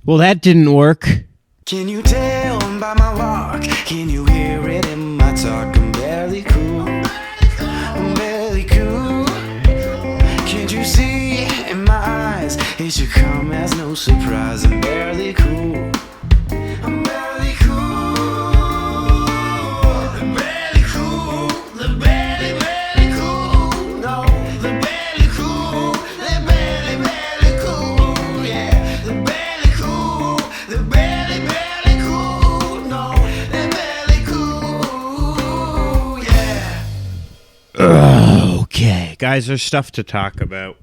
Well, that didn't work. Can you tell by my walk? Can you hear it in my talk? I'm barely cool. I'm barely cool. Can't you see in my eyes? It should come as no surprise. I'm barely cool. I'm barely cool. I'm barely cool. The barely cool. No, the barely cool. The barely cool. Yeah, the barely cool. The barely cool. No, the barely cool. Yeah. Okay, guys, there's stuff to talk about.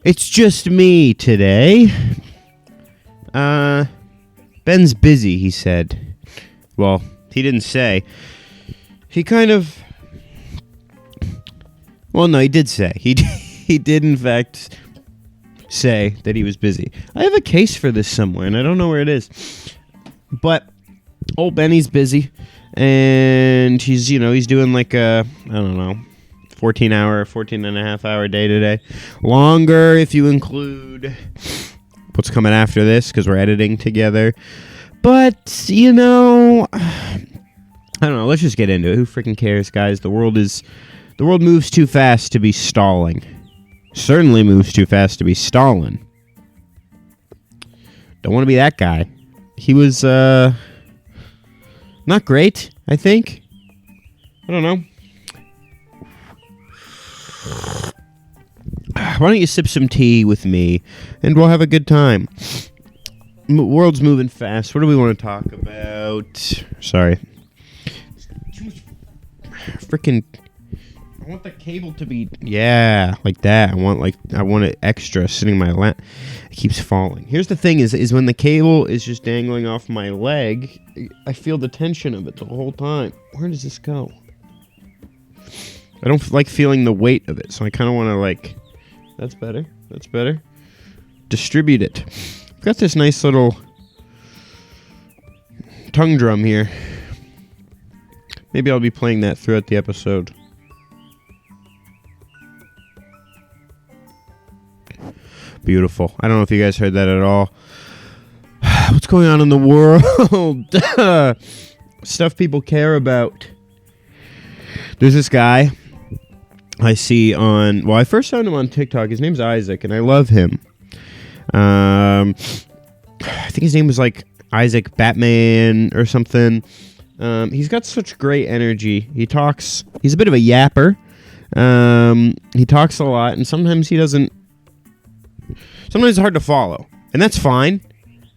It's just me today. Ben's busy, he said. Well, he didn't say. He kind of... Well, no, he did say. He did, in fact, say that he was busy. I have a case for this somewhere, and I don't know where it is. But old Benny's busy, and he's doing like a, I don't know, 14 and a half hour day today. Longer if you include what's coming after this, because we're editing together. But, I don't know, let's just get into it. Who freaking cares, guys? The world moves too fast to be stalling. Certainly moves too fast to be stalling. Don't want to be that guy. He was, not great, I think. I don't know. Why don't you sip some tea with me, and we'll have a good time. World's moving fast. What do we want to talk about? Sorry. Freaking... I want the cable to be... Yeah, like that. I want it extra sitting in my lap. It keeps falling. Here's the thing is when the cable is just dangling off my leg, I feel the tension of it the whole time. Where does this go? I don't like feeling the weight of it, so I kind of want to That's better. That's better. Distribute it. I've got this nice little tongue drum here. Maybe I'll be playing that throughout the episode. Beautiful. I don't know if you guys heard that at all. What's going on in the world? Stuff people care about. There's this guy I see on... Well, I first found him on TikTok. His name's Isaac, and I love him. I think his name was Isaac Batman or something. He's got such great energy. He's a bit of a yapper. He talks a lot, and sometimes he doesn't... Sometimes it's hard to follow, and that's fine.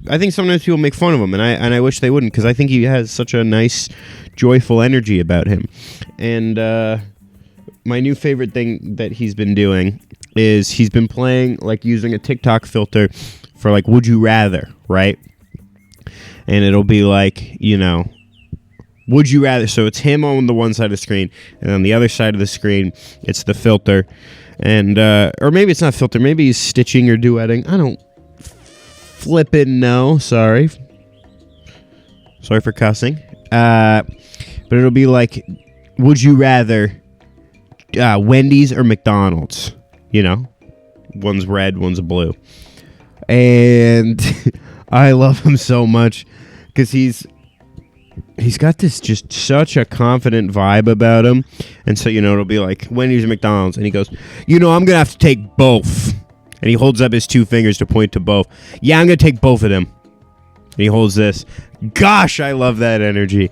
I think sometimes people make fun of him, and I wish they wouldn't, because I think he has such a nice, joyful energy about him. And my new favorite thing that he's been doing is he's been playing, using a TikTok filter for, Would You Rather, right? And it'll be Would you rather? So it's him on the one side of the screen, and on the other side of the screen, it's the filter. And, or maybe it's not filter, maybe he's stitching or duetting. I don't flippin' know. Sorry for cussing. But it'll be would you rather Wendy's or McDonald's? One's red, one's blue. And I love him so much because he's got this just such a confident vibe about him. And so, it'll be Wendy's or McDonald's. And he goes, I'm going to have to take both. And he holds up his two fingers to point to both. Yeah, I'm going to take both of them. And he holds this. Gosh, I love that energy.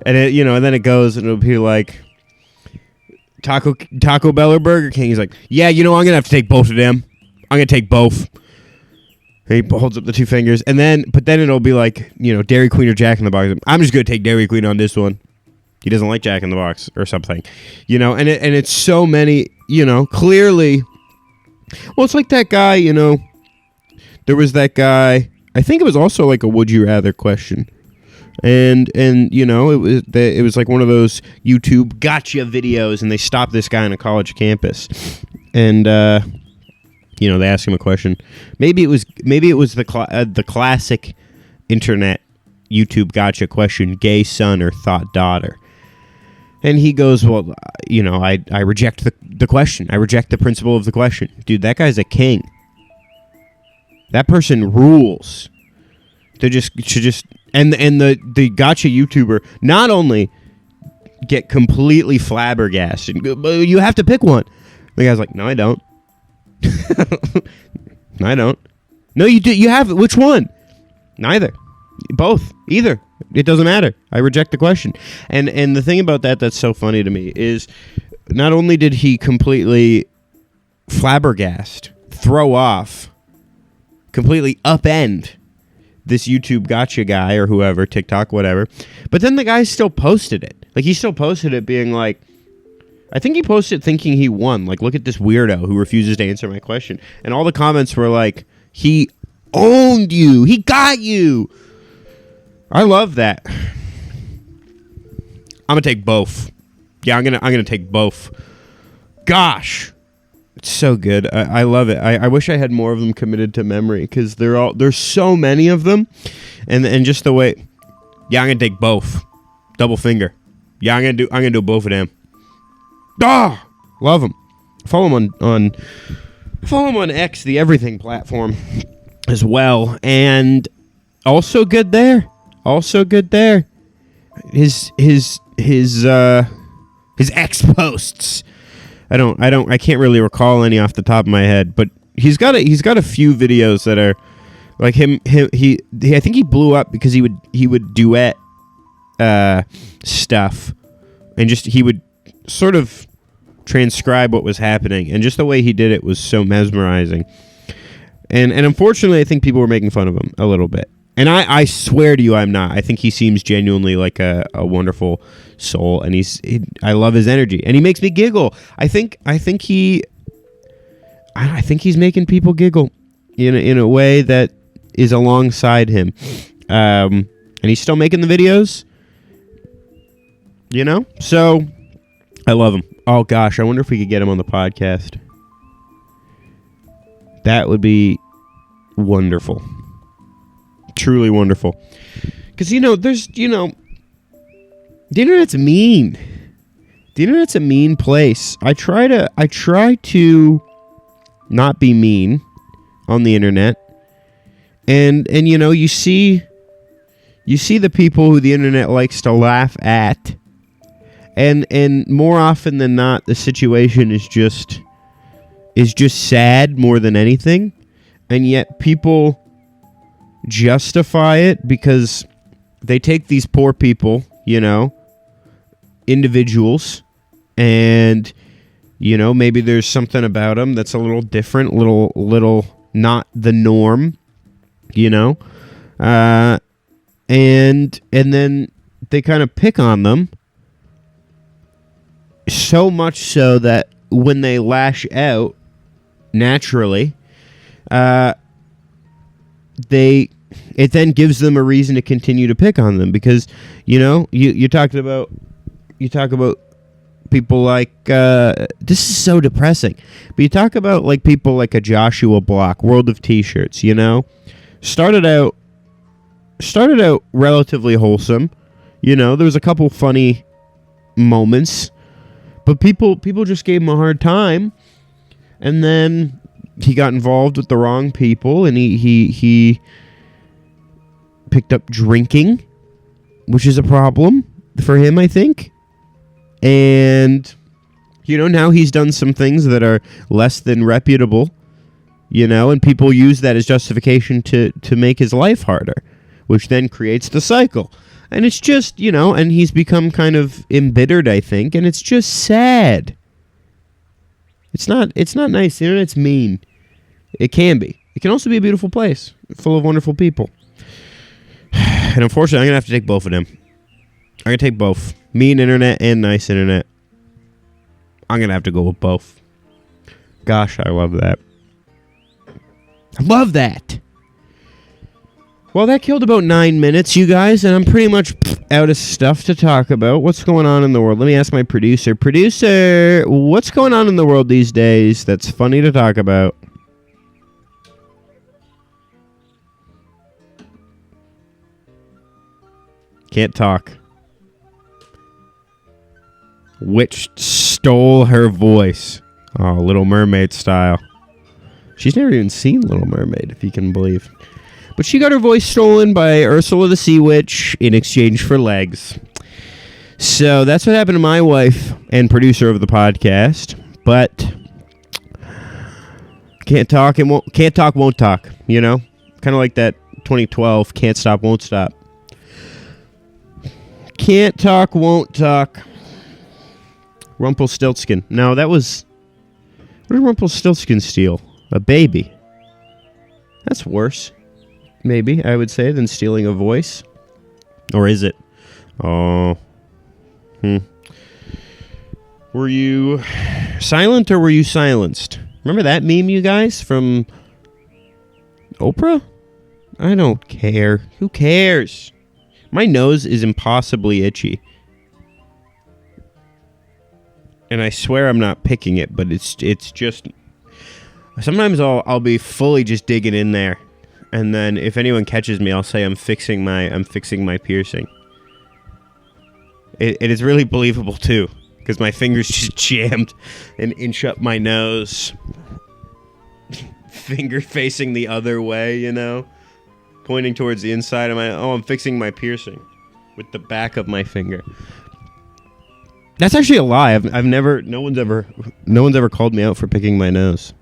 And it, and then it goes and it'll be Taco Bell or Burger King. He's yeah, I'm going to have to take both of them. I'm going to take both. And he holds up the two fingers. But then it'll be Dairy Queen or Jack in the Box. I'm just going to take Dairy Queen on this one. He doesn't like Jack in the Box or something. And it's so many, clearly. Well, it's like that guy, there was that guy, I think it was also a would you rather question. And it was one of those YouTube gotcha videos, and they stopped this guy on a college campus. And, they asked him a question. Maybe it was the classic internet YouTube gotcha question, gay son or thought daughter. And he goes, well, I reject the question. I reject the principle of the question. Dude, that guy's a king. That person rules. And the gotcha YouTuber not only get completely flabbergasted, but you have to pick one. The guy's like, no, I don't. No, I don't. No, you do. You have it. Which one? Neither. Both. Either. It doesn't matter. I reject the question. And the thing about that's so funny to me is not only did he completely flabbergast, throw off, completely upend this YouTube gotcha guy or whoever, TikTok, whatever, but then the guy still posted it. Like, he still posted it being like, I think he posted thinking he won. Like, look at this weirdo who refuses to answer my question. And all the comments were like, he owned you. He got you. I love that. I'm gonna take both. Yeah, I'm gonna take both. Gosh, it's so good. I love it. I wish I had more of them committed to memory because there's so many of them, and just the way. Yeah, I'm gonna take both. Double finger. Yeah, I'm gonna do both of them. Ah, love them. Follow him on X, the everything platform, as well, and also good there. His X posts. I can't really recall any off the top of my head, but he's got a few videos that are like him. I think he blew up because he would duet stuff, and just he would sort of transcribe what was happening, and just the way he did it was so mesmerizing. And unfortunately, I think people were making fun of him a little bit. And I swear to you, I'm not. I think he seems genuinely like a wonderful soul, and I love his energy, and he makes me giggle. I think he's making people giggle in a way that is alongside him, and he's still making the videos. So I love him. Oh gosh, I wonder if we could get him on the podcast. That would be wonderful. Truly wonderful. Because, there's, the internet's mean. The internet's a mean place. I try to not be mean on the internet. And you see the people who the internet likes to laugh at. And more often than not, the situation is just sad more than anything. And yet people justify it because they take these poor people, individuals, and maybe there's something about them that's a little different, little not the norm, and then they kind of pick on them so much so that when they lash out naturally, it then gives them a reason to continue to pick on them because you talk about people like this is so depressing, but you talk about like people like a Joshua Block, World of T-shirts, started out relatively wholesome, there was a couple funny moments, but people just gave him a hard time, and then he got involved with the wrong people, and he picked up drinking, which is a problem for him, I think. And, now he's done some things that are less than reputable, and people use that as justification to make his life harder, which then creates the cycle. And it's just, and he's become kind of embittered, I think, and it's just sad. It's not nice. The internet's mean. It can be. It can also be a beautiful place, full of wonderful people. And unfortunately, I'm going to have to take both of them. I'm going to take both. Mean internet and nice internet. I'm going to have to go with both. Gosh, I love that. I love that. Well, that killed about 9 minutes, you guys, and I'm pretty much out of stuff to talk about. What's going on in the world? Let me ask my producer. Producer, what's going on in the world these days that's funny to talk about? Can't talk. which stole her voice. Oh, Little Mermaid style. She's never even seen Little Mermaid, if you can believe. But she got her voice stolen by Ursula the Sea Witch in exchange for legs. So that's what happened to my wife and producer of the podcast. But can't talk, won't talk, you know? Kind of like that 2012 Can't Stop, Won't Stop. Can't talk, won't talk. Rumpelstiltskin. No, that was... What did Rumpelstiltskin steal? A baby. That's worse. Maybe, I would say, than stealing a voice. Or is it? Oh. Were you silent or were you silenced? Remember that meme, you guys, from Oprah? I don't care. Who cares? My nose is impossibly itchy. And I swear I'm not picking it, but it's just... Sometimes I'll be fully just digging in there. And then if anyone catches me, I'll say I'm fixing my piercing. It is really believable too, because my fingers just jammed an inch up my nose. Finger facing the other way, you know? Pointing towards the inside of I'm fixing my piercing with the back of my finger. That's actually a lie. No one's ever called me out for picking my nose.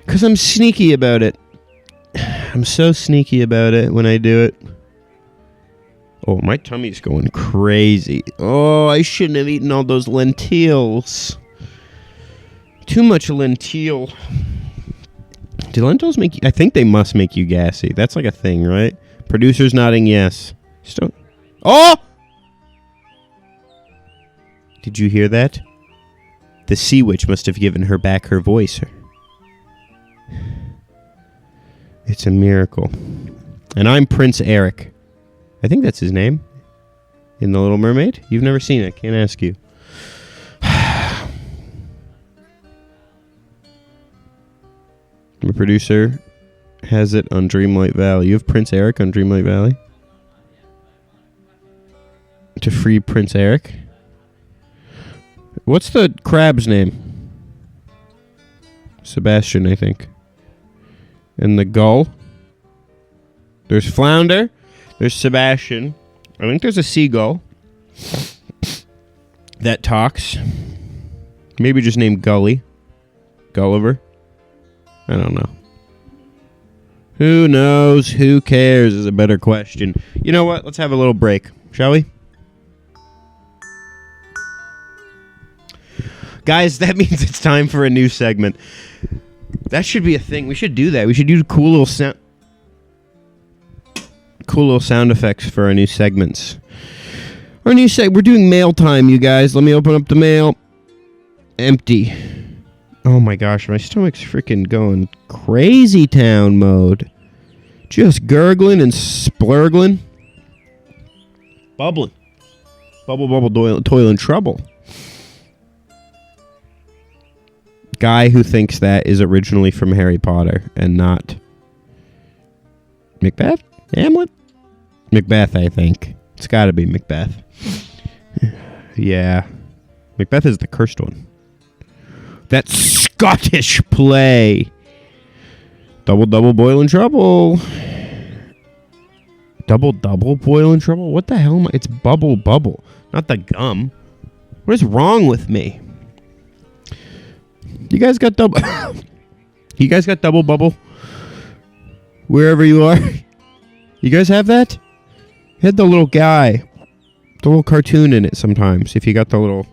Because I'm sneaky about it. I'm so sneaky about it when I do it. Oh, my tummy's going crazy. Oh, I shouldn't have eaten all those lentils. Too much lentil. Do lentils make you... I think they must make you gassy. That's like a thing, right? Producer's nodding yes. Oh! Did you hear that? The sea witch must have given her back her voice. It's a miracle. And I'm Prince Eric. I think that's his name. In The Little Mermaid? You've never seen it. Can't ask you. My producer has it on Dreamlight Valley. You have Prince Eric on Dreamlight Valley? To free Prince Eric? What's the crab's name? Sebastian, I think. And the gull? There's Flounder. There's Sebastian. I think there's a seagull that talks. Maybe just named Gully. Gulliver. I don't know. Who knows? Who cares is a better question. You know what? Let's have a little break, shall we? Guys, that means it's time for a new segment. That should be a thing. We should do that. We should do cool little sound effects for our new segments. We're doing mail time, you guys. Let me open up the mail. Empty. Oh my gosh, my stomach's freaking going crazy town mode. Just gurgling and splurgling. Bubbling. Bubble, toil and trouble. Guy who thinks that is originally from Harry Potter and not Macbeth? Hamlet? Macbeth, I think. It's gotta be Macbeth. Yeah. Macbeth is the cursed one. That Scottish play. Double, boil and trouble. Double, boil and trouble? What the hell It's bubble. Not the gum. What is wrong with me? You guys got double... You guys got double bubble? Wherever you are? You guys have that? It had the little guy. The little cartoon in it sometimes. If you got the little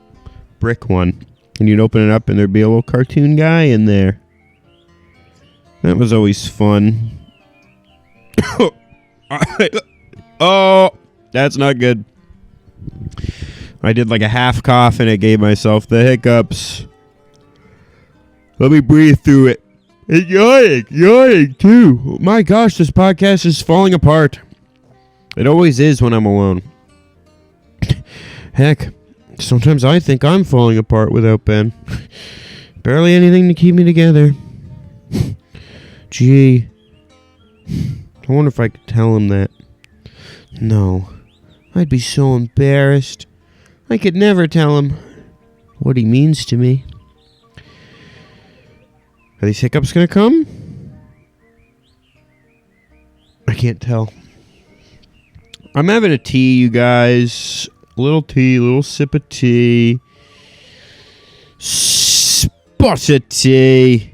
brick one. And you'd open it up and there'd be a little cartoon guy in there. That was always fun. Oh, that's not good. I did like a half cough and it gave myself the hiccups. Let me breathe through it. And yawning too. My gosh, this podcast is falling apart. It always is when I'm alone. Heck. Sometimes I think I'm falling apart without Ben. Barely anything to keep me together. Gee. I wonder if I could tell him that. No. I'd be so embarrassed. I could never tell him what he means to me. Are these hiccups going to come? I can't tell. I'm having a tea, you guys. A little tea, a little sip of tea. Spot of tea.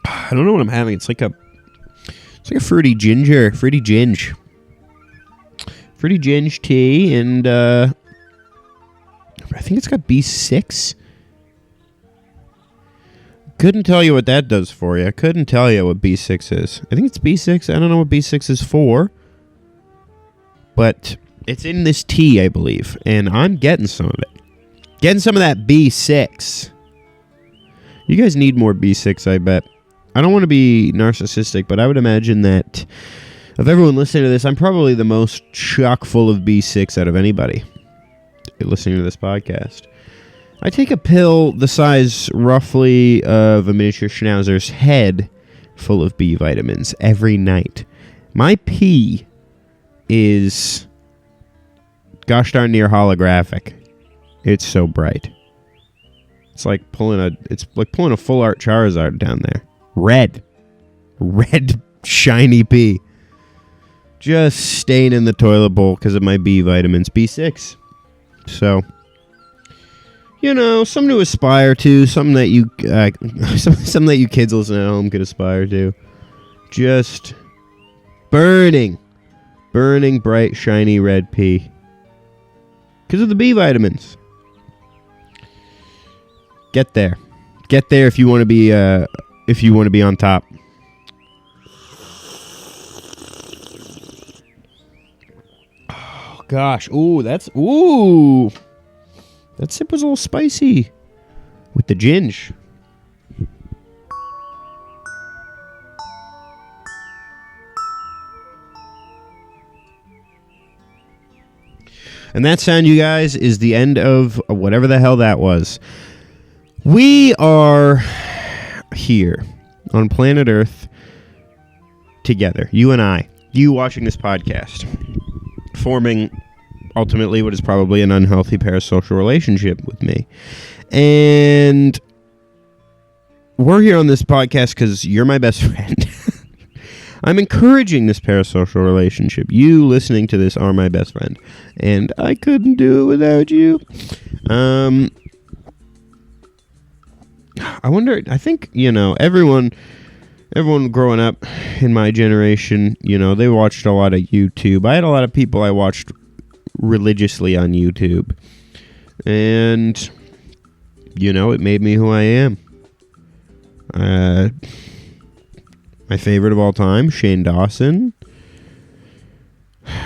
I don't know what I'm having. It's like a fruity ginger tea, and I think it's got B6. Couldn't tell you what that does for you. I couldn't tell you what B6 is. I think it's B6. I don't know what B6 is for, but it's in this tea, I believe, and I'm getting some of it. Getting some of that B6. You guys need more B6, I bet. I don't want to be narcissistic, but I would imagine that of everyone listening to this, I'm probably the most chock full of B6 out of anybody listening to this podcast. I take a pill the size roughly of a miniature schnauzer's head full of B vitamins every night. My pee is gosh darn near holographic. It's so bright. It's like pulling a full art Charizard down there. Red shiny pee. Just staining the toilet bowl because of my B vitamins, B6. So, you know, something to aspire to, something that you something that you kids listening at home could aspire to. Just burning bright shiny red pee because of the B vitamins. Get there if you want to be on top. Oh gosh, that sip was a little spicy with the ginge. And that sound, you guys, is the end of whatever the hell that was. We are here on planet Earth together, you and I, you watching this podcast, forming ultimately what is probably an unhealthy parasocial relationship with me. And we're here on this podcast because you're my best friend. I'm encouraging this parasocial relationship. You listening to this are my best friend. And I couldn't do it without you. I wonder, I think, everyone growing up in my generation, they watched a lot of YouTube. I had a lot of people I watched religiously on YouTube. And, it made me who I am. My favorite of all time, Shane Dawson.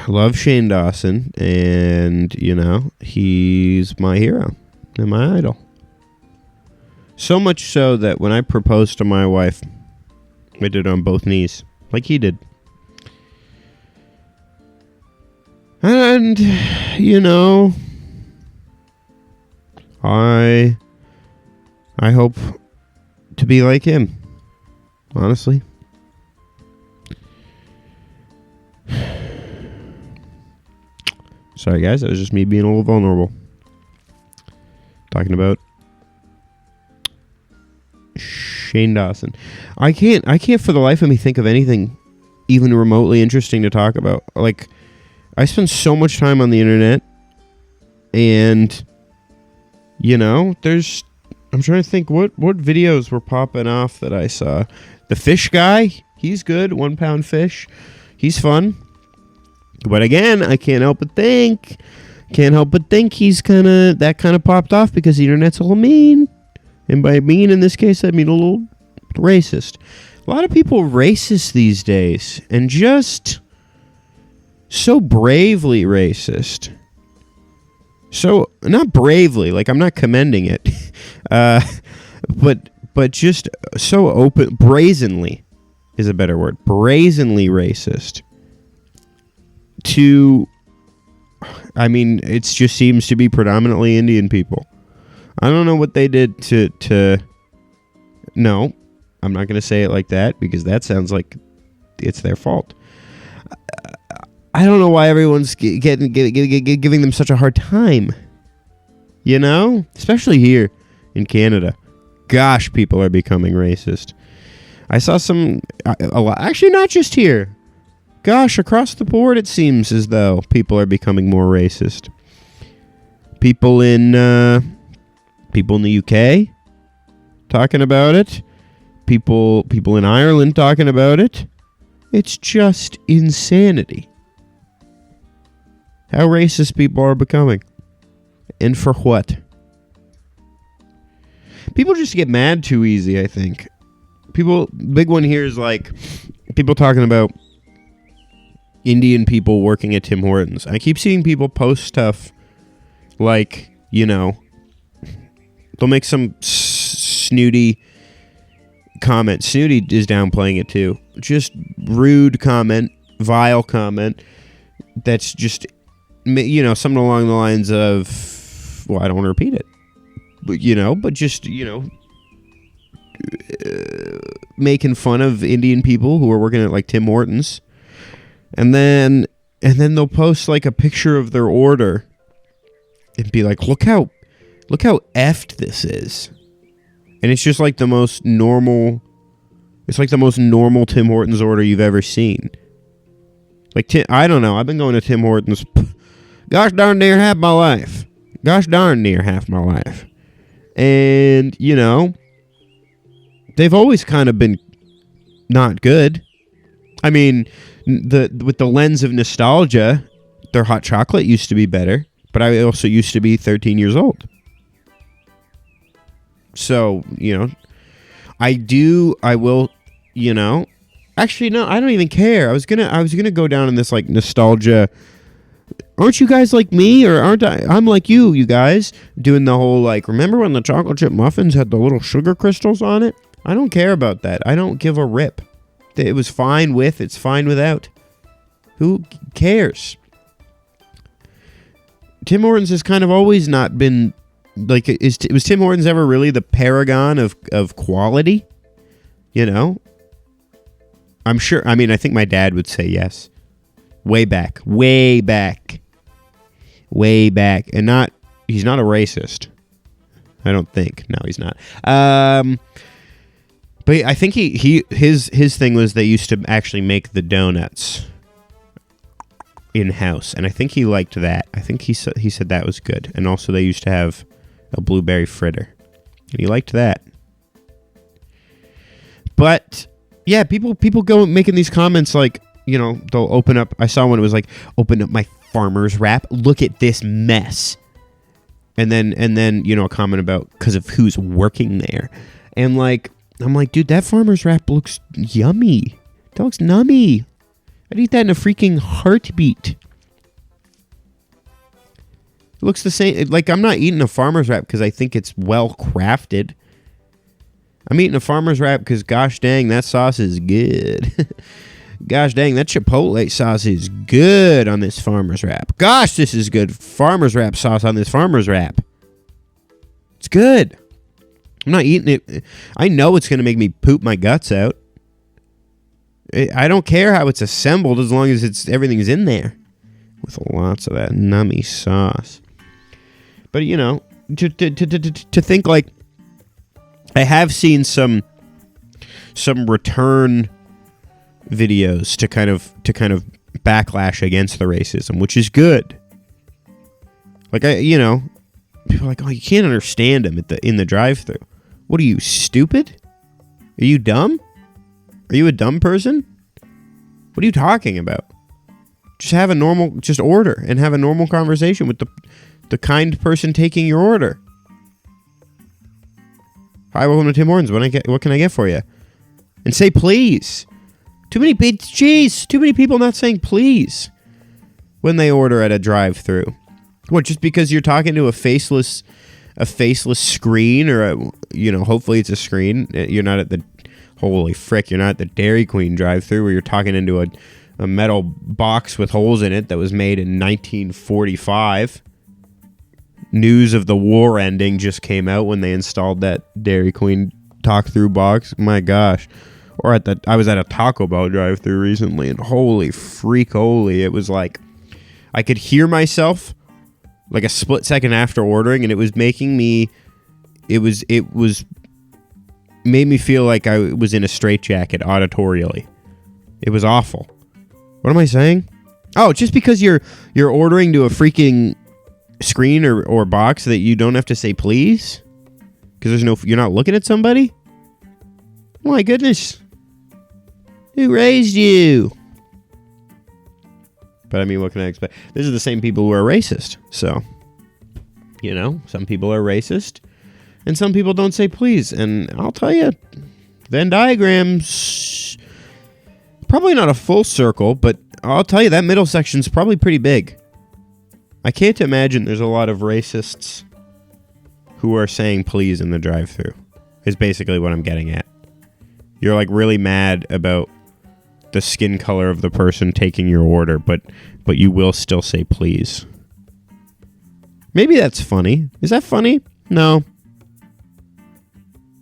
Love Shane Dawson. And, he's my hero and my idol. So much so that when I proposed to my wife, I did it on both knees, like he did. And, I hope to be like him, honestly. Sorry, guys, that was just me being a little vulnerable. Talking about Shane Dawson. I can't for the life of me think of anything even remotely interesting to talk about. Like, I spend so much time on the internet, and I'm trying to think what videos were popping off that I saw. The fish guy, he's good. 1 pound fish, he's fun. But again, I can't help but think he's kind of popped off because the internet's a little mean. And by mean in this case, I mean a little racist. A lot of people racist these days, and just so bravely racist. So, not bravely, like I'm not commending it, but just so open, brazenly is a better word, brazenly racist. It just seems to be predominantly Indian people. I don't know what they did to no, I'm not going to say it like that because that sounds like it's their fault. I don't know why everyone's giving them such a hard time. You know? Especially here in Canada. Gosh, people are becoming racist. I saw a lot, actually not just here. Gosh, across the board it seems as though people are becoming more racist. People in the UK talking about it. People in Ireland talking about it. It's just insanity. How racist people are becoming. And for what? People just get mad too easy, I think. Big one here is like people talking about Indian people working at Tim Hortons. I keep seeing people post stuff like, you know, they'll make some snooty comment. Snooty is downplaying it too. Just rude comment, vile comment that's just, you know, something along the lines of, well, I don't want to repeat it. But, you know, just, you know, making fun of Indian people who are working at like Tim Hortons. And then they'll post like a picture of their order and be like, look how effed this is. And it's just like the most normal Tim Hortons order you've ever seen. Like, I don't know. I've been going to Tim Hortons, gosh darn near half my life. And, you know, they've always kind of been not good. I mean, with the lens of nostalgia, their hot chocolate used to be better, but I also used to be 13 years old. So, you know, I will, you know, actually, no, I don't even care. I was gonna go down in this like nostalgia. Aren't you guys like me, or aren't I? I'm like you guys, doing the whole like, remember when the chocolate chip muffins had the little sugar crystals on it? I don't care about that. I don't give a rip. It was fine with, it's fine without. Who cares? Tim Hortons has kind of always not been like, was Tim Hortons ever really the paragon of quality? You know? I'm sure, I mean, I think my dad would say yes. Way back. And he's not a racist. I don't think. No, he's not. But I think his thing was they used to actually make the donuts in-house, and I think he liked that. I think he said that was good. And also they used to have a blueberry fritter, and he liked that. But yeah, people go making these comments like, you know, they'll open up. I saw one. It was like, open up my farmer's wrap. Look at this mess. And then you know, a comment about because of who's working there, and like, I'm like, dude, that farmer's wrap looks yummy. That looks nummy. I'd eat that in a freaking heartbeat. It looks the same. Like, I'm not eating a farmer's wrap because I think it's well crafted. I'm eating a farmer's wrap because, gosh dang, that sauce is good. Gosh dang, that Chipotle sauce is good on this farmer's wrap. Gosh, this is good farmer's wrap sauce on this farmer's wrap. It's good. I'm not eating it. I know it's going to make me poop my guts out. I don't care how it's assembled as long as everything's in there with lots of that nummy sauce. But, you know, to think like, I have seen some return videos to kind of backlash against the racism, which is good. Like, people are like, oh, you can't understand them in the drive-thru. What are you, stupid? Are you dumb? Are you a dumb person? What are you talking about? Just order and have a normal conversation with the kind person taking your order. Hi, welcome to Tim Hortons. What can I get for you? And say please. Too many people not saying please when they order at a drive-thru. What, just because you're talking to a faceless screen, or hopefully it's a screen. You're not at the you're not at the Dairy Queen drive-thru where you're talking into a metal box with holes in it that was made in 1945. News of the war ending just came out when they installed that Dairy Queen talk-through box. My gosh. Or I was at a Taco Bell drive-thru recently, and holy freak, holy, it was like I could hear myself like a split second after ordering, and it was making me. It was made me feel like I was in a straitjacket auditorially. It was awful. What am I saying? Oh, just because you're ordering to a freaking screen or box that you don't have to say please? Because you're not looking at somebody? My goodness. Who raised you? But I mean, what can I expect? These are the same people who are racist. So, some people are racist and some people don't say please. And I'll tell you, Venn diagrams, probably not a full circle, but I'll tell you that middle section's probably pretty big. I can't imagine there's a lot of racists who are saying please in the drive-thru, is basically what I'm getting at. You're like really mad about the skin color of the person taking your order, but you will still say please. Maybe that's funny. Is that funny? No.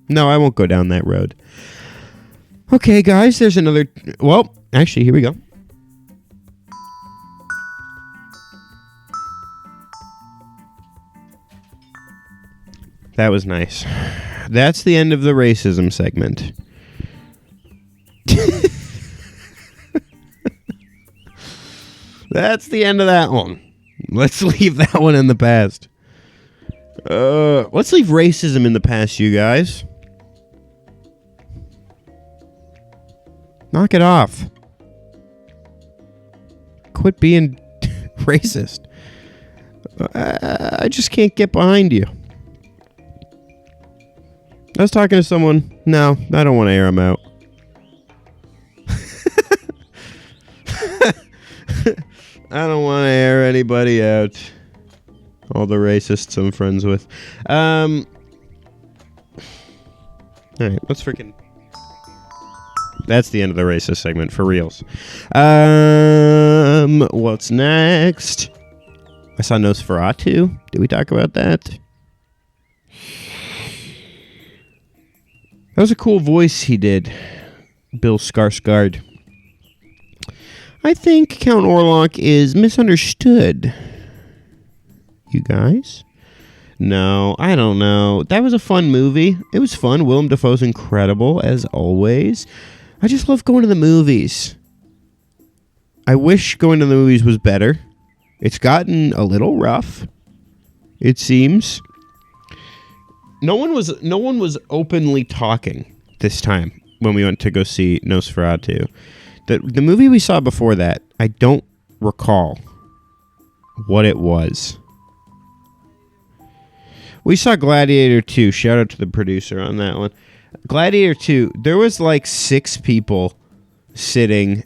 No, I won't go down that road. Okay, guys, there's another... Well, actually, here we go. That was nice. That's the end of the racism segment. That's the end of that one. Let's leave that one in the past. Let's leave racism in the past, you guys. Knock it off. Quit being racist. I just can't get behind you. I was talking to someone. No, I don't want to air them out. I don't want to air anybody out. All the racists I'm friends with. Alright, let's freaking... That's the end of the racist segment, for reals. What's next? I saw Nosferatu. Did we talk about that? That was a cool voice he did. Bill Skarsgård. I think Count Orlok is misunderstood. You guys? No, I don't know. That was a fun movie. It was fun. Willem Dafoe's incredible, as always. I just love going to the movies. I wish going to the movies was better. It's gotten a little rough, it seems. No one was openly talking this time when we went to go see Nosferatu. The movie we saw before that, I don't recall what it was. We saw Gladiator 2. Shout out to the producer on that one. Gladiator 2, there was like 6 people sitting.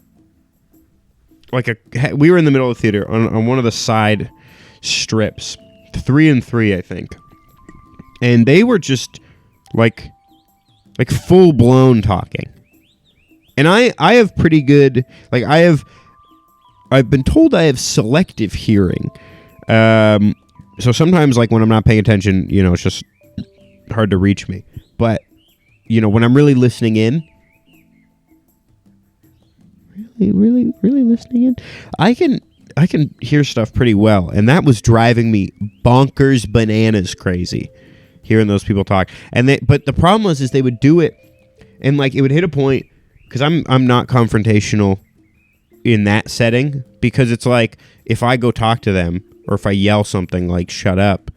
We were in the middle of the theater on one of the side strips. 3 and 3, I think. And they were just like full-blown talking. And I have pretty good, I've been told I have selective hearing. So sometimes, when I'm not paying attention, it's just hard to reach me. But, when I'm really listening in, really listening in, I can hear stuff pretty well. And that was driving me bonkers bananas crazy, hearing those people talk. But the problem was they would do it, and it would hit a point, because I'm not confrontational in that setting, because it's like, if I go talk to them, or if I yell something like, shut up,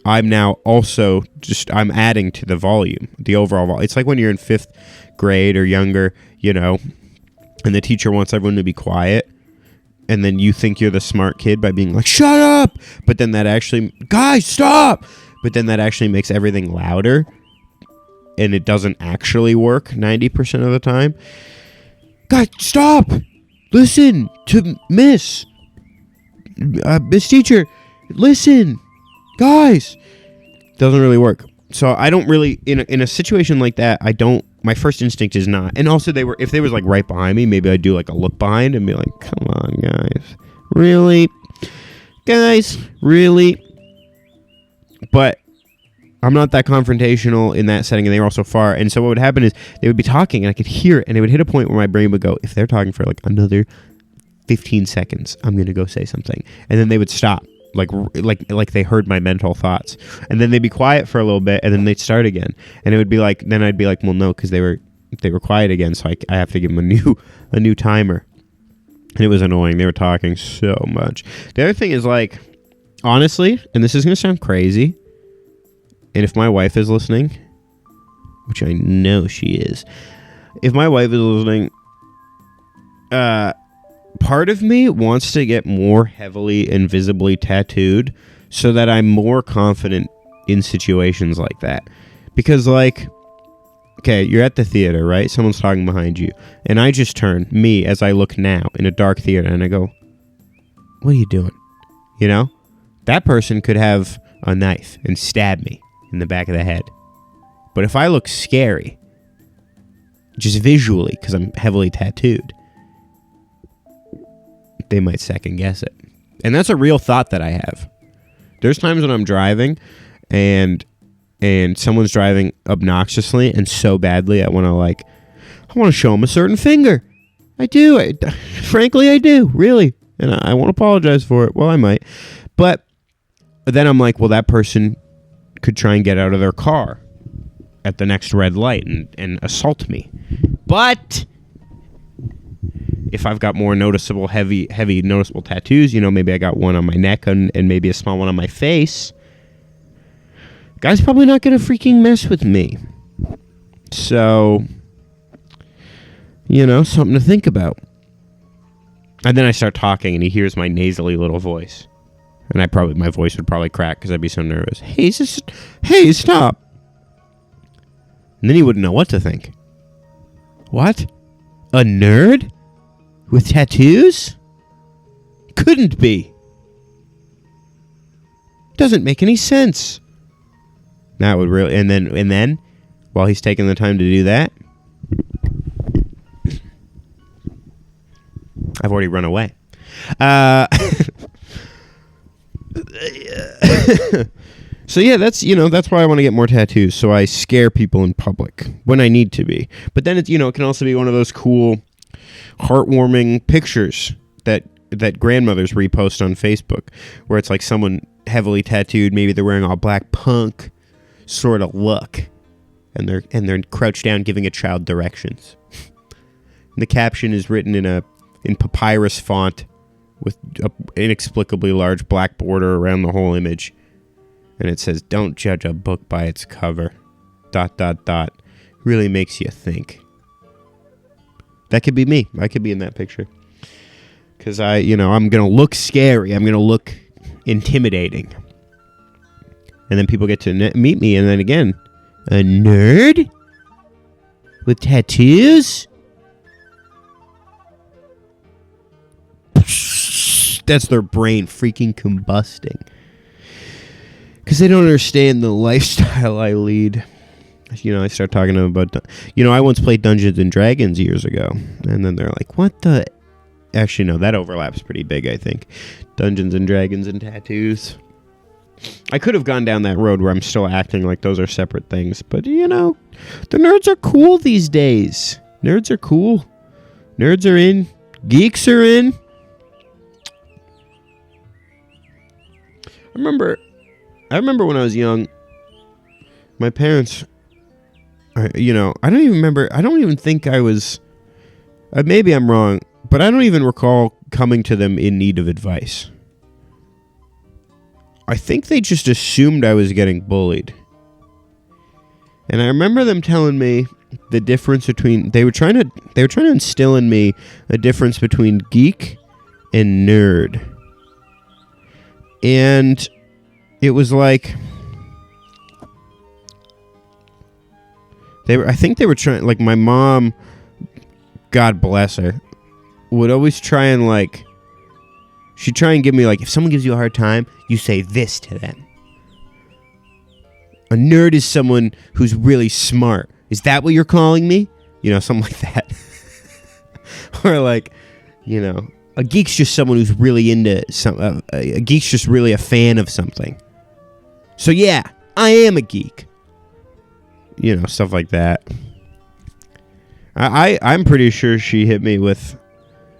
I'm now also I'm adding to the volume, the overall volume. It's like when you're in 5th grade or younger, and the teacher wants everyone to be quiet, and then you think you're the smart kid by being like, shut up! But then that actually, guys, stop! But then that actually makes everything louder, and it doesn't actually work 90% of the time. Guys, stop! Listen to Miss Teacher, listen! Guys! Doesn't really work. So I don't really, in a situation like that, my first instinct is not. And also if they was right behind me, maybe I'd do a look behind and be like, come on, guys. Really? Guys, really? But I'm not that confrontational in that setting, and they were also far. And so what would happen is they would be talking, and I could hear it, and it would hit a point where my brain would go, if they're talking for like another 15 seconds, I'm going to go say something. And then they would stop, like they heard my mental thoughts. And then they'd be quiet for a little bit, and then they'd start again. And it would be like, then I'd be like, well, no, because they were quiet again, so I have to give them a new timer. And it was annoying. They were talking so much. The other thing is, like, honestly, and this is going to sound crazy, and if my wife is listening, which I know she is, if my wife is listening, part of me wants to get more heavily and visibly tattooed so that I'm more confident in situations like that. Because, like, okay, you're at the theater, right? Someone's talking behind you. And I just turn, me, as I look now, in a dark theater, and I go, what are you doing? You know? That person could have a knife and stab me in the back of the head. But if I look scary, just visually, because I'm heavily tattooed, they might second guess it. And that's a real thought that I have. There's times when I'm driving and someone's driving obnoxiously and so badly, I want to show them a certain finger. I do. Frankly, I do. Really. And I won't apologize for it. Well, I might. But then I'm like, well, that person could try and get out of their car at the next red light and assault me. But if I've got more noticeable, heavy noticeable tattoos, maybe I got one on my neck and maybe a small one on my face, guy's probably not going to freaking mess with me. So, something to think about. And then I start talking and he hears my nasally little voice. And my voice would probably crack because I'd be so nervous. Hey, stop. And then he wouldn't know what to think. What? A nerd? With tattoos? Couldn't be. Doesn't make any sense. That would really, and then, while he's taking the time to do that, I've already run away. So yeah, that's why I want to get more tattoos, so I scare people in public when I need to be. But then it can also be one of those cool, heartwarming pictures that grandmothers repost on Facebook, where it's like someone heavily tattooed, maybe they're wearing all black punk sort of look, and they're crouched down giving a child directions. And the caption is written in papyrus font with an inexplicably large black border around the whole image. And it says, "Don't judge a book by its cover. ... Really makes you think." That could be me. I could be in that picture. Because I'm going to look scary. I'm going to look intimidating. And then people get to meet me. And then again, a nerd? With tattoos? That's their brain freaking combusting. Because they don't understand the lifestyle I lead. I start talking to them about... I once played Dungeons and Dragons years ago. And then they're like, what the... Actually, no, that overlaps pretty big, I think. Dungeons and Dragons and tattoos. I could have gone down that road where I'm still acting like those are separate things. But, the nerds are cool these days. Nerds are cool. Nerds are in. Geeks are in. I remember when I was young, my parents, I don't even remember, I don't even think I was, maybe I'm wrong, but I don't even recall coming to them in need of advice. I think they just assumed I was getting bullied. And I remember them telling me the difference between, they were trying to instill in me a difference between geek and nerd. And it was like, I think they were trying, like, my mom, God bless her, would always try and, she'd try and give me, if someone gives you a hard time, you say this to them. A nerd is someone who's really smart. Is that what you're calling me? Something like that. Or a geek's just someone who's really into a geek's just really a fan of something. So yeah, I am a geek. You know, stuff like that. I'm pretty sure she hit me with,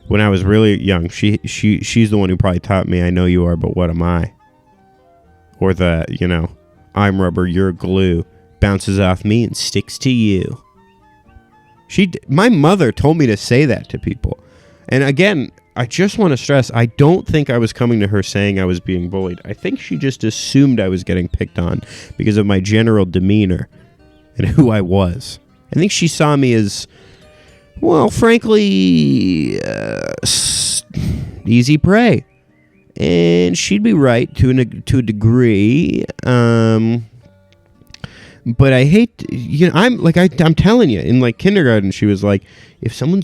when I was really young, she's the one who probably taught me, I know you are, but what am I? Or the, you know, I'm rubber, you're glue, bounces off me and sticks to you. My mother told me to say that to people. And again, I just want to stress, I don't think I was coming to her saying I was being bullied. I think she just assumed I was getting picked on because of my general demeanor and who I was. I think she saw me as, well, frankly, easy prey. And she'd be right to a degree. But I hate, you know, I'm telling you, in like kindergarten, she was like, if someone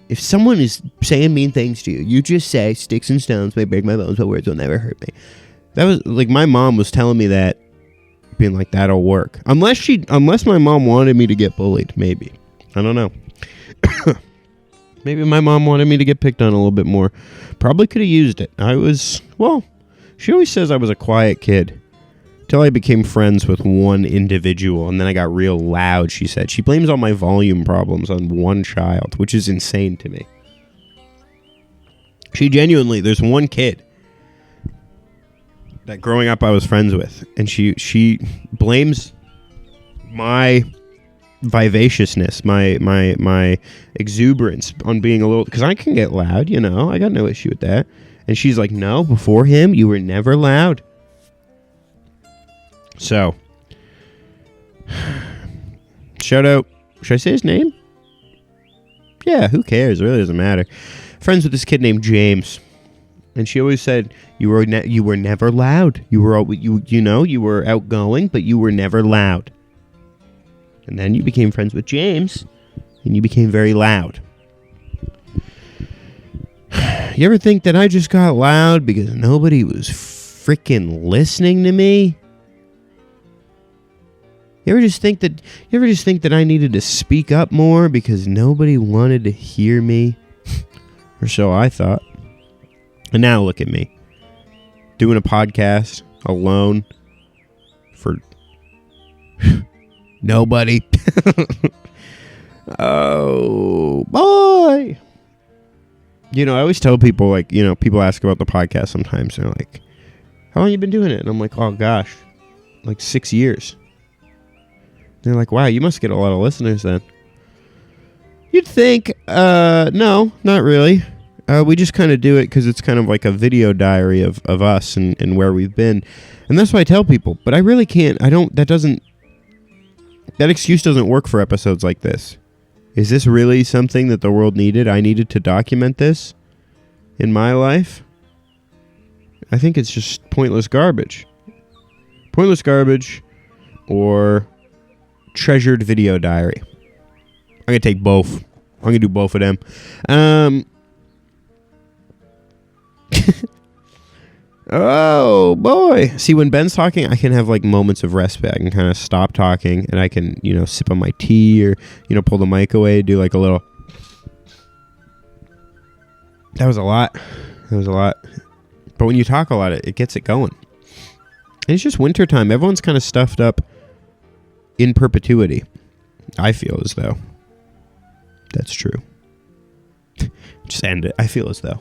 is saying mean things to you, you just say, sticks and stones may break my bones, but words will never hurt me. That was like, my mom was telling me that, being like, that'll work. Unless my mom wanted me to get bullied, maybe. I don't know. Maybe my mom wanted me to get picked on a little bit more. Probably could have used it. She always says I was a quiet kid. Till I became friends with one individual, and then I got real loud, she said. She blames all my volume problems on one child, which is insane to me. There's one kid that growing up I was friends with, and she blames my vivaciousness, my exuberance on being a little, because I can get loud, you know, I got no issue with that. And she's like, no, before him, you were never loud. So, shout out, should I say his name? Yeah, who cares? It really doesn't matter. Friends with this kid named James. And she always said, you were never loud. You were outgoing, but you were never loud. And then you became friends with James, and you became very loud. You ever think that I just got loud because nobody was freaking listening to me? You ever just think that I needed to speak up more because nobody wanted to hear me? Or so I thought. And now look at me. Doing a podcast alone for nobody. Oh, boy. You know, I always tell people, like, you know, people ask about the podcast sometimes. They're like, how long you been doing it? And I'm like, oh, gosh, like 6 years. They're like, wow, you must get a lot of listeners then. You'd think, no, not really. We just kind of do it because it's kind of like a video diary of us and where we've been. And that's what I tell people. But I really can't, that excuse doesn't work for episodes like this. Is this really something that the world needed? I needed to document this in my life? I think it's just pointless garbage. Pointless garbage or treasured video diary. I'm going to take both. I'm going to do both of them. Oh, boy. See, when Ben's talking, I can have, like, moments of respite. I can kind of stop talking, and I can, you know, sip on my tea or, you know, pull the mic away, do, like, a little... That was a lot. But when you talk a lot, it gets it going. And it's just wintertime. Everyone's kind of stuffed up in perpetuity. I feel as though. That's true. Just end it. I feel as though.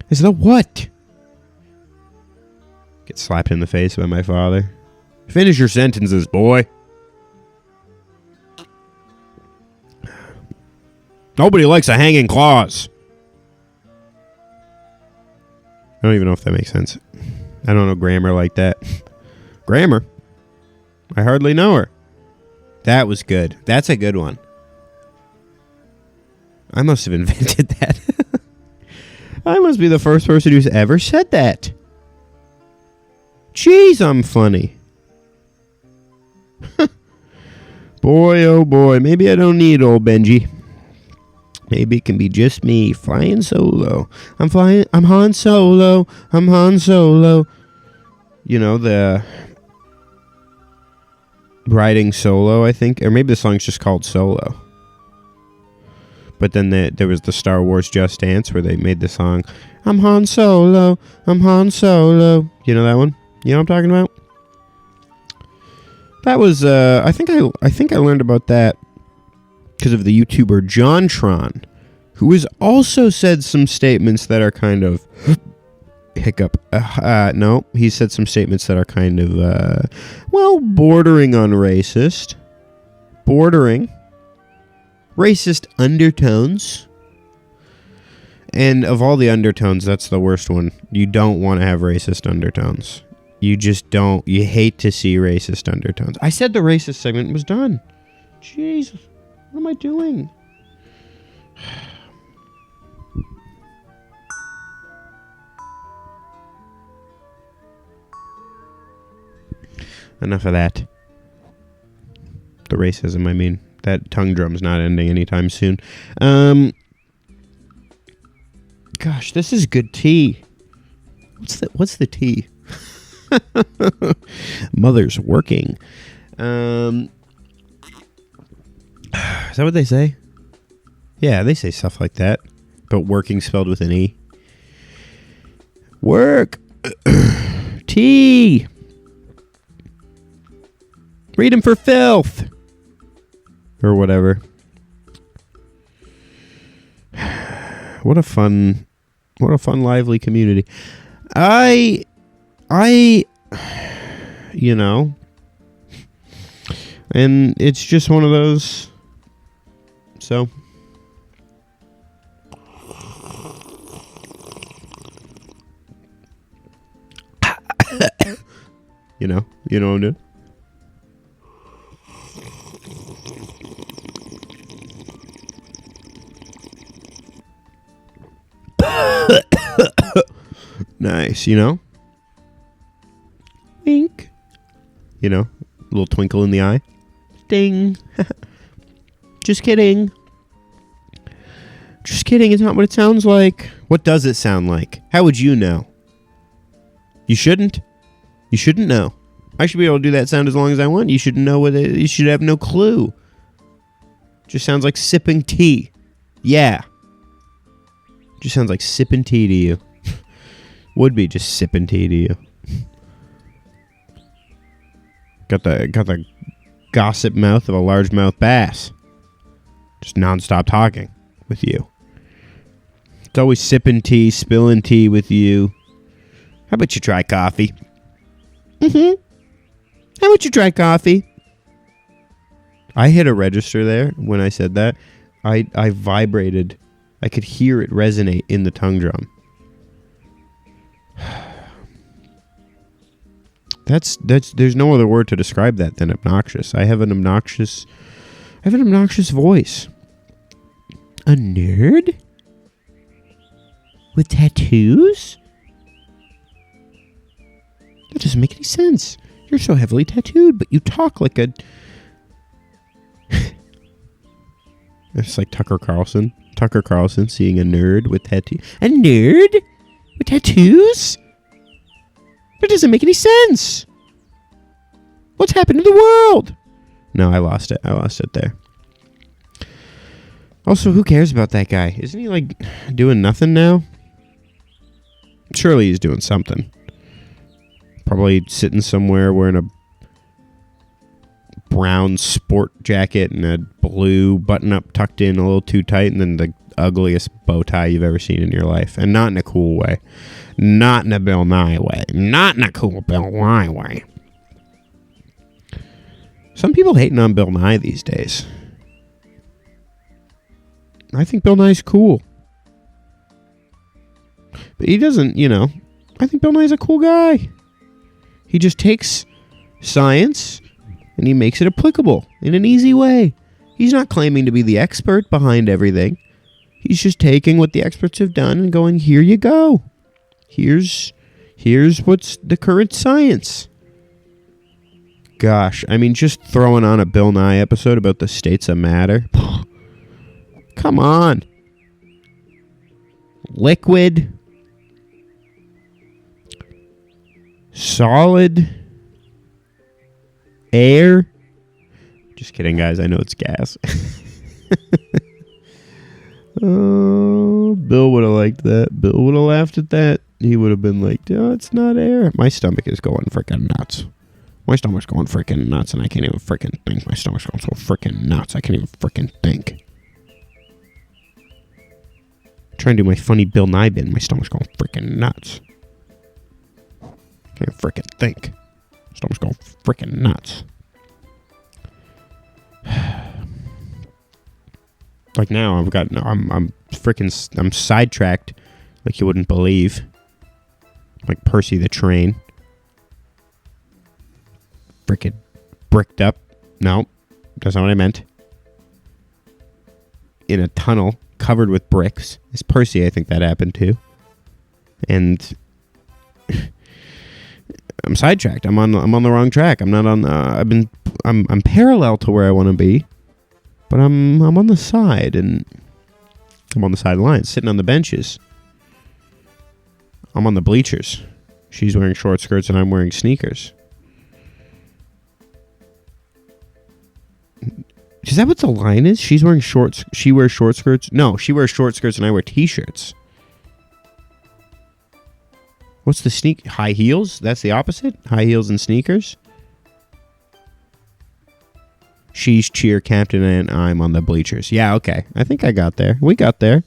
As though what? Get slapped in the face by my father. Finish your sentences, boy. Nobody likes a hanging clause. I don't even know if that makes sense. I don't know grammar like that. Grammar? I hardly know her. That was good. That's a good one. I must have invented that. I must be the first person who's ever said that. Jeez, I'm funny. Boy, oh boy. Maybe I don't need old Benji. Maybe it can be just me flying solo. I'm Han Solo. I'm Han Solo. You know, the riding solo, I think. Or maybe the song's just called Solo. But then there was the Star Wars Just Dance where they made the song, I'm Han Solo, I'm Han Solo. You know that one? You know what I'm talking about? That was, I think I learned about that because of the YouTuber JonTron, who has also said some statements that are kind of hiccup. No, he said some statements that are kind of, bordering on racist. Bordering. Racist undertones. And of all the undertones, that's the worst one. You don't want to have racist undertones. You just don't. You hate to see racist undertones. I said the racist segment was done. Jesus. What am I doing? Enough of that. The racism, I mean. That tongue drum's not ending anytime soon. Gosh, this is good tea. What's the tea? Mother's working. Is that what they say? Yeah, they say stuff like that. But working spelled with an E. Work. Tea. Read him for filth. Or whatever. What a fun, lively community. You know, and it's just one of those, so. You know what I'm doing? Nice, you know? Wink. You know, a little twinkle in the eye. Ding. Just kidding. Just kidding, it's not what it sounds like. What does it sound like? How would you know? You shouldn't. You shouldn't know. I should be able to do that sound as long as I want. You shouldn't know what it is. You should have no clue. Just sounds like sipping tea. Yeah. Just sounds like sipping tea to you. Would be just sipping tea to you. Got the gossip mouth of a largemouth bass. Just nonstop talking with you. It's always sipping tea, spilling tea with you. How about you try coffee? How about you try coffee? I hit a register there when I said that. I vibrated. I could hear it resonate in the tongue drum. There's no other word to describe that than obnoxious. I have an obnoxious voice. A nerd? With tattoos? That doesn't make any sense. You're so heavily tattooed, but you talk like a... It's like Tucker Carlson. Tucker Carlson seeing a nerd with tattoos. A nerd? With tattoos? That doesn't make any sense. What's happened to the world? No, I lost it. I lost it there. Also, who cares about that guy? Isn't he, like, doing nothing now? Surely he's doing something. Probably sitting somewhere wearing a brown sport jacket and a blue button-up tucked in a little too tight, and then the ugliest bow tie you've ever seen in your life. And not in a cool way. Not in a Bill Nye way. Not in a cool Bill Nye way. Some people hating on Bill Nye these days. I think Bill Nye's cool. But he doesn't, I think Bill Nye's a cool guy. He just takes science and he makes it applicable in an easy way. He's not claiming to be the expert behind everything. He's just taking what the experts have done and going, here you go. Here's what's the current science. Gosh, I mean, just throwing on a Bill Nye episode about the states of matter. Come on. Liquid. Solid. Air. Just kidding, guys. I know it's gas. Oh, Bill would have liked that. Bill would have laughed at that. He would have been like, oh, it's not air. My stomach is going freaking nuts. My stomach's going freaking nuts, and I can't even freaking think. My stomach's going so freaking nuts, I can't even freaking think. Trying to do my funny Bill Nye bin. My stomach's going freaking nuts. Can't freaking think. Stomach's going freaking nuts. Like now, I'm sidetracked, like you wouldn't believe. Like Percy the Train. Frickin' bricked up. No, that's not what I meant. In a tunnel covered with bricks. It's Percy, I think that happened to. And I'm sidetracked. I'm on the wrong track. I'm not on. I'm parallel to where I want to be, but I'm on the side, and I'm on the sidelines, sitting on the benches. I'm on the bleachers. She's wearing short skirts, and I'm wearing sneakers. Is that what the line is? She's wearing shorts. She wears short skirts. No, she wears short skirts, and I wear t-shirts. What's the high heels? That's the opposite? High heels and sneakers? She's cheer captain and I'm on the bleachers. Yeah, okay. I think I got there. We got there.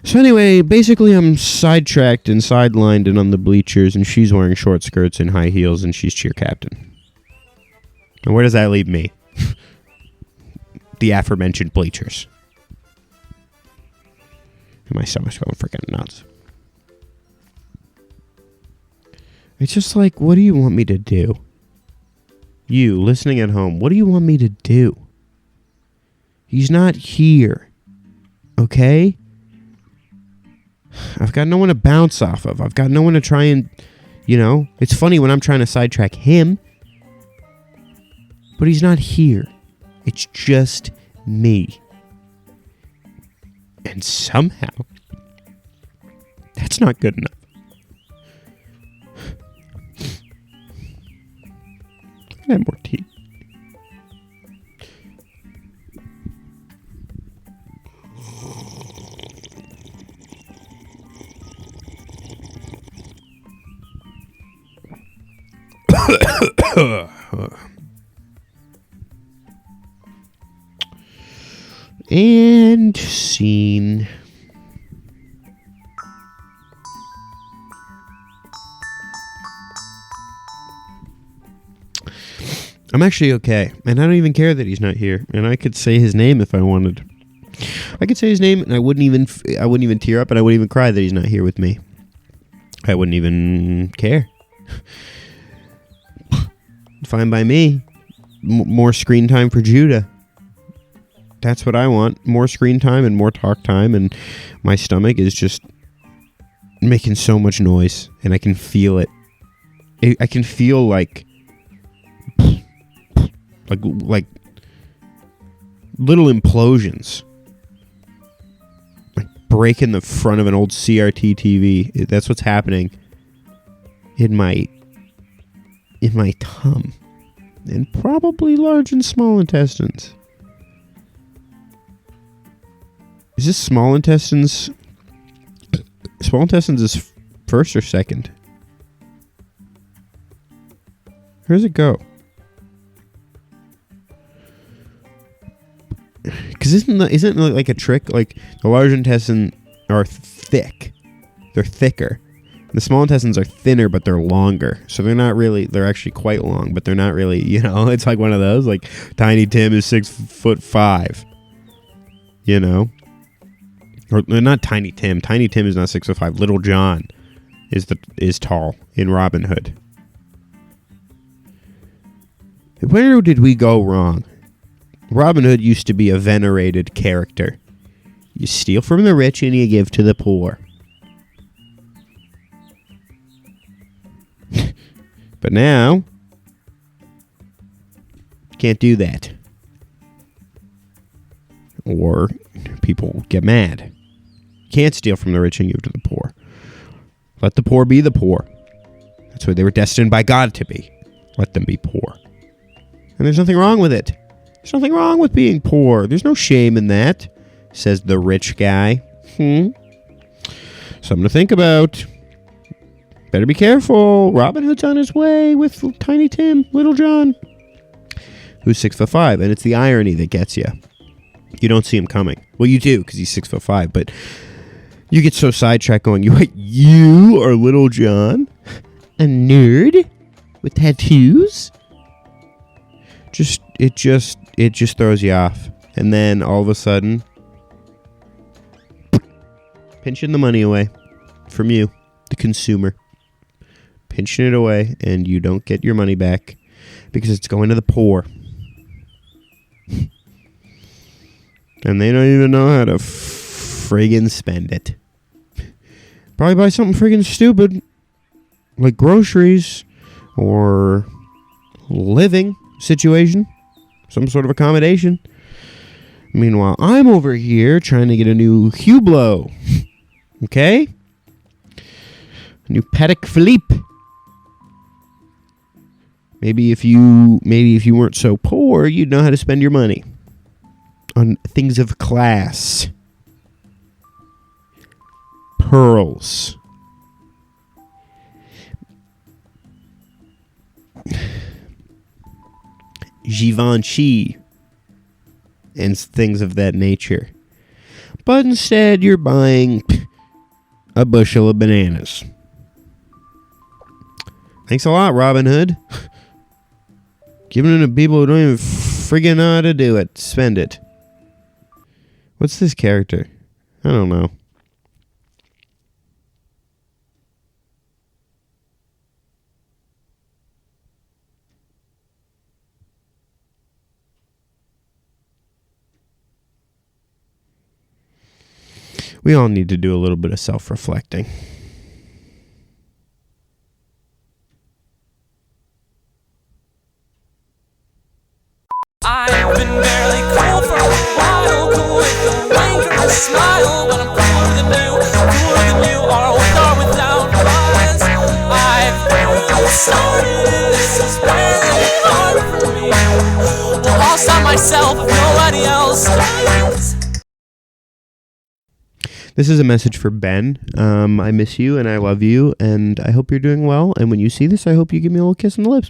So anyway, basically I'm sidetracked and sidelined and on the bleachers, and she's wearing short skirts and high heels, and she's cheer captain. And where does that leave me? The aforementioned bleachers. And my stomach's going freaking nuts. It's just like, what do you want me to do? You, listening at home, what do you want me to do? He's not here. Okay? I've got no one to bounce off of. I've got no one to try and, it's funny when I'm trying to sidetrack him, but he's not here. It's just me. And somehow, that's not good enough. I have more tea. And scene. I'm actually okay, and I don't even care that he's not here. And I could say his name if I wanted. I could say his name, and I wouldn't even tear up, and I wouldn't even cry that he's not here with me. I wouldn't even care. Fine by me. More screen time for Judah. That's what I want. More screen time and more talk time, and my stomach is just making so much noise, and I can feel it. I can feel like little implosions, like breaking the front of an old CRT TV. That's what's happening in my tum, and probably large and small intestines. Is this small intestines? Small intestines is first or second? Where does it go? Because isn't it like a trick? Like the large intestine are thick, they're thicker. The small intestines are thinner, but they're longer. So they're not really. They're actually quite long, but they're not really. It's like one of those. Like Tiny Tim is 6'5". Or not Tiny Tim. Tiny Tim is not 6'5". Little John is tall in Robin Hood. Where did we go wrong? Robin Hood used to be a venerated character. You steal from the rich and you give to the poor. But now, can't do that. Or people get mad. Can't steal from the rich and give to the poor. Let the poor be the poor. That's what they were destined by God to be. Let them be poor. And there's nothing wrong with it. There's nothing wrong with being poor. There's no shame in that. says the rich guy. Something to think about. Better be careful. Robin Hood's on his way with Tiny Tim, Little John, who's 6'5", and it's the irony that gets you. You don't see him coming. Well, you do, because he's 6'5", but you get so sidetracked going, you are Little John? A nerd? With tattoos? It just throws you off. And then all of a sudden, pinching the money away from you, the consumer. Pinching it away, and you don't get your money back because it's going to the poor. And they don't even know how to friggin' spend it. Probably buy something friggin' stupid, like groceries or living situation, some sort of accommodation. Meanwhile, I'm over here trying to get a new Hublot. Okay? A new Patek Philippe. Maybe if you weren't so poor, you'd know how to spend your money on things of class. Pearls. Givenchy. And things of that nature. But instead, you're buying a bushel of bananas. Thanks a lot, Robin Hood. Giving it to people who don't even friggin' know how to do it. Spend it. What's this character? I don't know. We all need to do a little bit of self-reflecting. I've been barely cool for a while, cool with a wink or a smile, but I'm cooler than you, or with or without buzz. I've started, this is really hard for me. Well, I'll stop myself if nobody else does. This is a message for Ben. I miss you and I love you and I hope you're doing well. And when you see this, I hope you give me a little kiss on the lips.